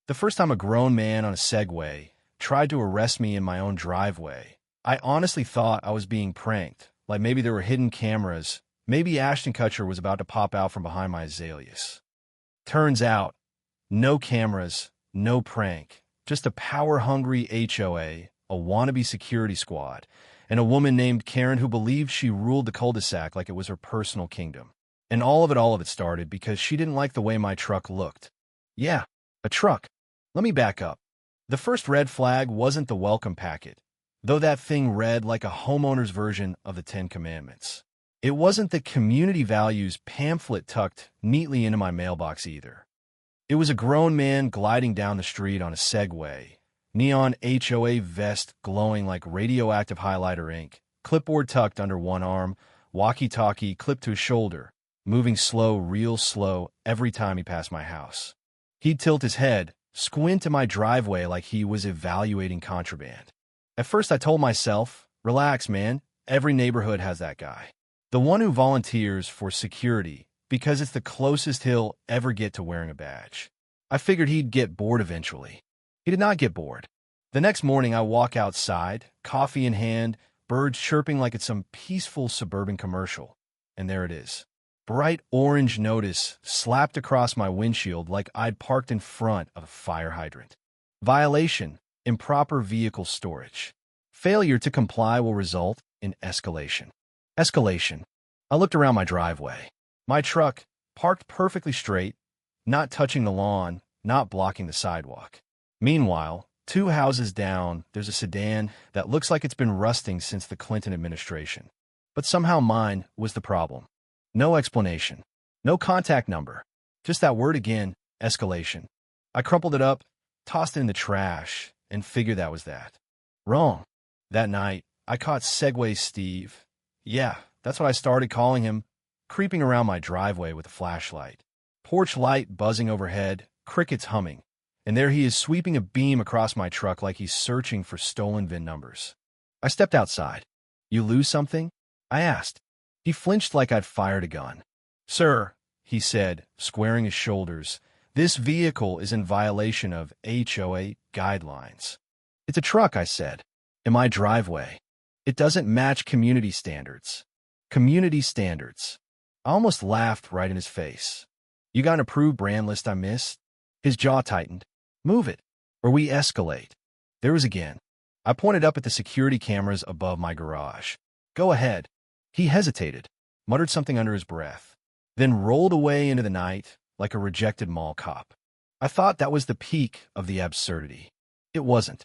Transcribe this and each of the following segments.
The first time a grown man on a Segway tried to arrest me in my own driveway, I honestly thought I was being pranked, like maybe there were hidden cameras, maybe Ashton Kutcher was about to pop out from behind my azaleas. Turns out, no cameras, no prank, just a power-hungry HOA, a wannabe security squad, and a woman named Karen who believed she ruled the cul-de-sac like it was her personal kingdom. And all of it started because she didn't like the way my truck looked. Yeah, a truck. Let me back up. The first red flag wasn't the welcome packet, though that thing read like a homeowner's version of the Ten Commandments. It wasn't the community values pamphlet tucked neatly into my mailbox either. It was a grown man gliding down the street on a Segway, neon HOA vest glowing like radioactive highlighter ink, clipboard tucked under one arm, walkie-talkie clipped to his shoulder, moving slow, real slow every time he passed my house. He'd tilt his head, squint at my driveway like he was evaluating contraband. At first I told myself, relax, man, every neighborhood has that guy. The one who volunteers for security because it's the closest he'll ever get to wearing a badge. I figured he'd get bored eventually. He did not get bored. The next morning I walk outside, coffee in hand, birds chirping like it's some peaceful suburban commercial. And there it is. Bright orange notice slapped across my windshield like I'd parked in front of a fire hydrant. Violation, improper vehicle storage. Failure to comply will result in escalation. Escalation. I looked around my driveway. My truck, parked perfectly straight, not touching the lawn, not blocking the sidewalk. Meanwhile, 2 houses down, there's a sedan that looks like it's been rusting since the Clinton administration. But somehow mine was the problem. No explanation. No contact number. Just that word again, escalation. I crumpled it up, tossed it in the trash, and figured that was that. Wrong. That night, I caught Segway Steve. Yeah, that's what I started calling him, creeping around my driveway with a flashlight. Porch light buzzing overhead, crickets humming. And there he is sweeping a beam across my truck like he's searching for stolen VIN numbers. I stepped outside. You lose something? I asked. He flinched like I'd fired a gun. Sir, he said, squaring his shoulders, this vehicle is in violation of HOA guidelines. It's a truck, I said, in my driveway. It doesn't match community standards. Community standards. I almost laughed right in his face. You got an approved brand list I missed? His jaw tightened. Move it, or we escalate. There was again. I pointed up at the security cameras above my garage. Go ahead. He hesitated, muttered something under his breath, then rolled away into the night like a rejected mall cop. I thought that was the peak of the absurdity. It wasn't.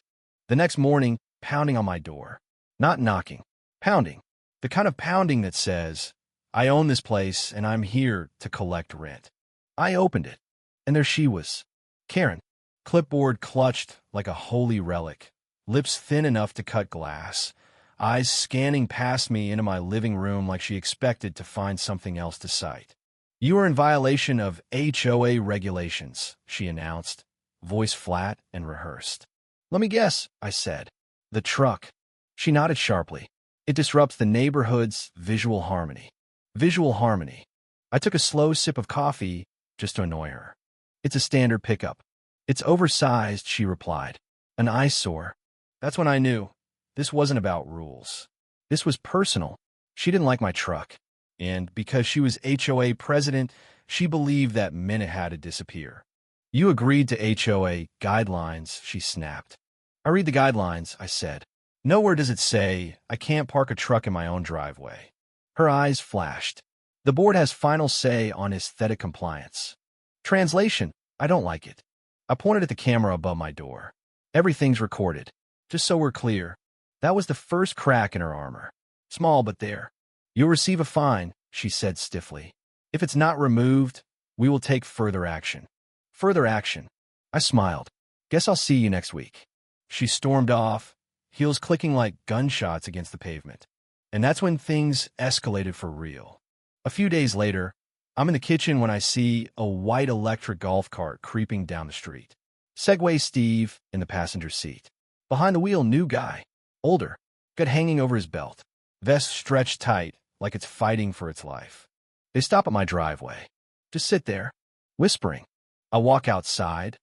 The next morning, pounding on my door. Not knocking. Pounding. The kind of pounding that says, I own this place and I'm here to collect rent. I opened it, and there she was. Karen. Clipboard clutched like a holy relic, lips thin enough to cut glass, eyes scanning past me into my living room like she expected to find something else to cite. You are in violation of HOA regulations, she announced, voice flat and rehearsed. Let me guess, I said. The truck. She nodded sharply. It disrupts the neighborhood's visual harmony. Visual harmony. I took a slow sip of coffee just to annoy her. It's a standard pickup. It's oversized, she replied. An eyesore. That's when I knew. This wasn't about rules. This was personal. She didn't like my truck. And because she was HOA president, she believed that meant it had to disappear. You agreed to HOA guidelines, she snapped. I read the guidelines, I said. Nowhere does it say I can't park a truck in my own driveway. Her eyes flashed. The board has final say on aesthetic compliance. Translation, I don't like it. I pointed at the camera above my door. Everything's recorded. Just so we're clear. That was the first crack in her armor. Small, but there. You'll receive a fine, she said stiffly. If it's not removed, we will take further action. Further action. I smiled. Guess I'll see you next week. She stormed off, heels clicking like gunshots against the pavement. And that's when things escalated for real. A few days later, I'm in the kitchen when I see a white electric golf cart creeping down the street. Segway Steve in the passenger seat. Behind the wheel, new guy. Older. Got hanging over his belt. Vest stretched tight, like it's fighting for its life. They stop at my driveway. Just sit there, whispering. I walk outside.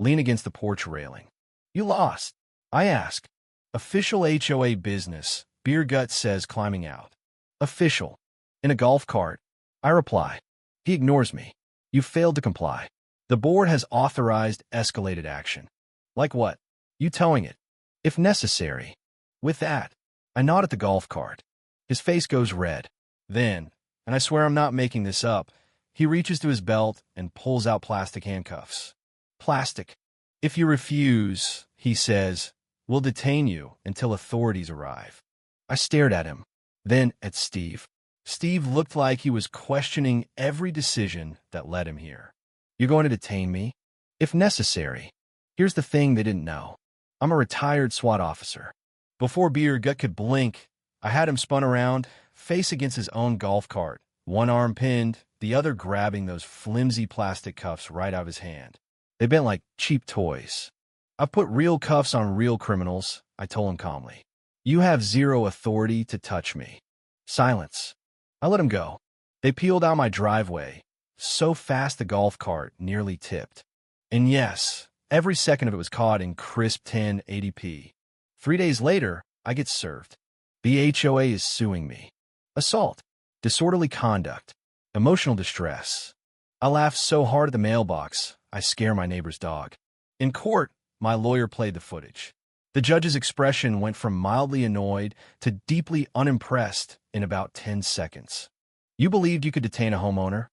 lean against the porch railing. You lost. I ask. Official HOA business, Beer Gut says, climbing out. Official. In a golf cart. I reply. He ignores me. You failed to comply. The board has authorized escalated action. Like what? You towing it. If necessary. With that, I nod at the golf cart. His face goes red. Then, and I swear I'm not making this up, he reaches to his belt and pulls out plastic handcuffs. Plastic. If you refuse, he says, we'll detain you until authorities arrive. I stared at him, then at Steve. Steve looked like he was questioning every decision that led him here. You're going to detain me? If necessary. Here's the thing they didn't know. I'm a retired SWAT officer. Before Beer Gut could blink, I had him spun around, face against his own golf cart, one arm pinned, the other grabbing those flimsy plastic cuffs right out of his hand. They bent like cheap toys. I've put real cuffs on real criminals, I told him calmly. You have zero authority to touch me. Silence. I let him go. They peeled out my driveway, so fast the golf cart nearly tipped. And yes, every second of it was caught in crisp 1080p. 3 days later, I get served. The HOA is suing me. Assault, disorderly conduct, emotional distress. I laugh so hard at the mailbox, I scare my neighbor's dog. In court, my lawyer played the footage. The judge's expression went from mildly annoyed to deeply unimpressed in about 10 seconds. You believed you could detain a homeowner?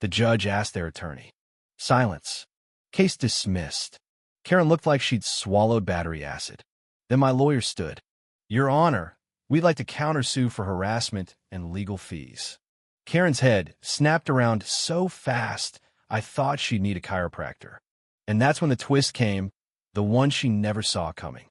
The judge asked their attorney. Silence. Case dismissed. Karen looked like she'd swallowed battery acid. Then my lawyer stood. Your Honor, we'd like to countersue for harassment and legal fees. Karen's head snapped around so fast, I thought she'd need a chiropractor. And that's when the twist came, the one she never saw coming.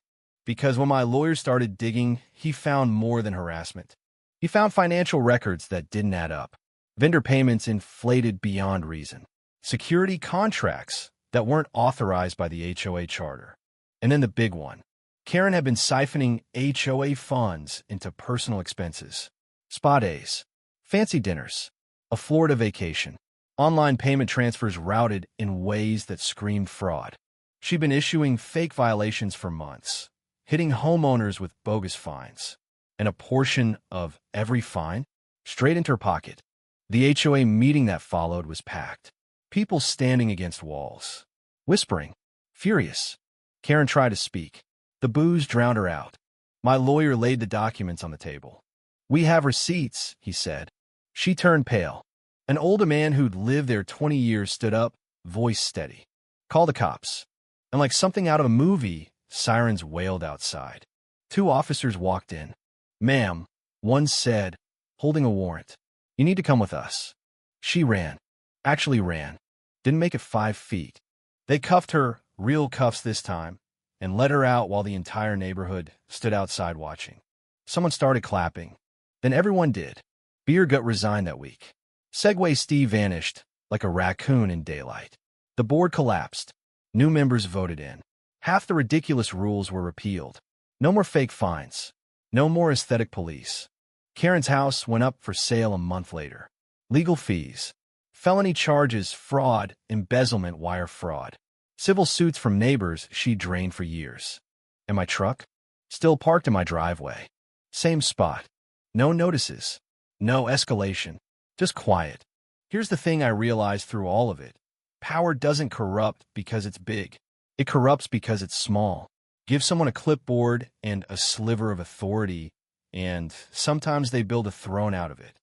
Because when my lawyer started digging, he found more than harassment. He found financial records that didn't add up. Vendor payments inflated beyond reason. Security contracts that weren't authorized by the HOA charter. And then the big one. Karen had been siphoning HOA funds into personal expenses. Spa days, fancy dinners, a Florida vacation, online payment transfers routed in ways that screamed fraud. She'd been issuing fake violations for months, hitting homeowners with bogus fines, and a portion of every fine straight into her pocket. The HOA meeting that followed was packed. People standing against walls, whispering, furious. Karen tried to speak. The booze drowned her out. My lawyer laid the documents on the table. We have receipts, he said. She turned pale. An older man who'd lived there 20 years stood up, voice steady. Call the cops. And like something out of a movie, sirens wailed outside. 2 officers walked in. Ma'am, one said, holding a warrant. You need to come with us. She ran. Actually ran. Didn't make it 5 feet. They cuffed her, real cuffs this time, and let her out while the entire neighborhood stood outside watching. Someone started clapping. Then everyone did. Beer Gut resigned that week. Segway Steve vanished like a raccoon in daylight. The board collapsed. New members voted in. Half the ridiculous rules were repealed. No more fake fines. No more aesthetic police. Karen's house went up for sale a month later. Legal fees. Felony charges, fraud, embezzlement, wire fraud. Civil suits from neighbors she drained for years. And my truck? Still parked in my driveway. Same spot. No notices. No escalation. Just quiet. Here's the thing I realized through all of it. Power doesn't corrupt because it's big. It corrupts because it's small. Give someone a clipboard and a sliver of authority, and sometimes they build a throne out of it.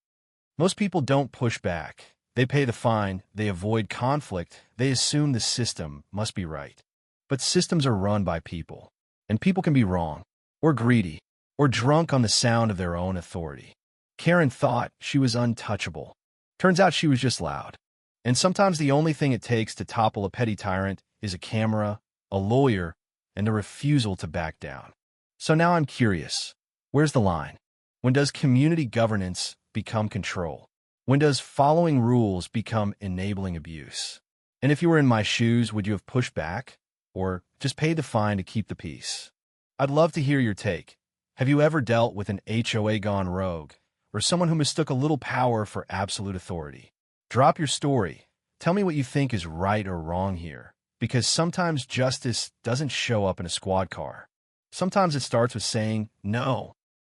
Most people don't push back. They pay the fine, they avoid conflict, they assume the system must be right. But systems are run by people, and people can be wrong, or greedy, or drunk on the sound of their own authority. Karen thought she was untouchable. Turns out she was just loud. And sometimes the only thing it takes to topple a petty tyrant is a camera, a lawyer, and a refusal to back down. So now I'm curious, where's the line? When does community governance become control? When does following rules become enabling abuse? And if you were in my shoes, would you have pushed back? Or just paid the fine to keep the peace? I'd love to hear your take. Have you ever dealt with an HOA gone rogue, or someone who mistook a little power for absolute authority? Drop your story. Tell me what you think is right or wrong here. Because sometimes justice doesn't show up in a squad car. Sometimes it starts with saying no.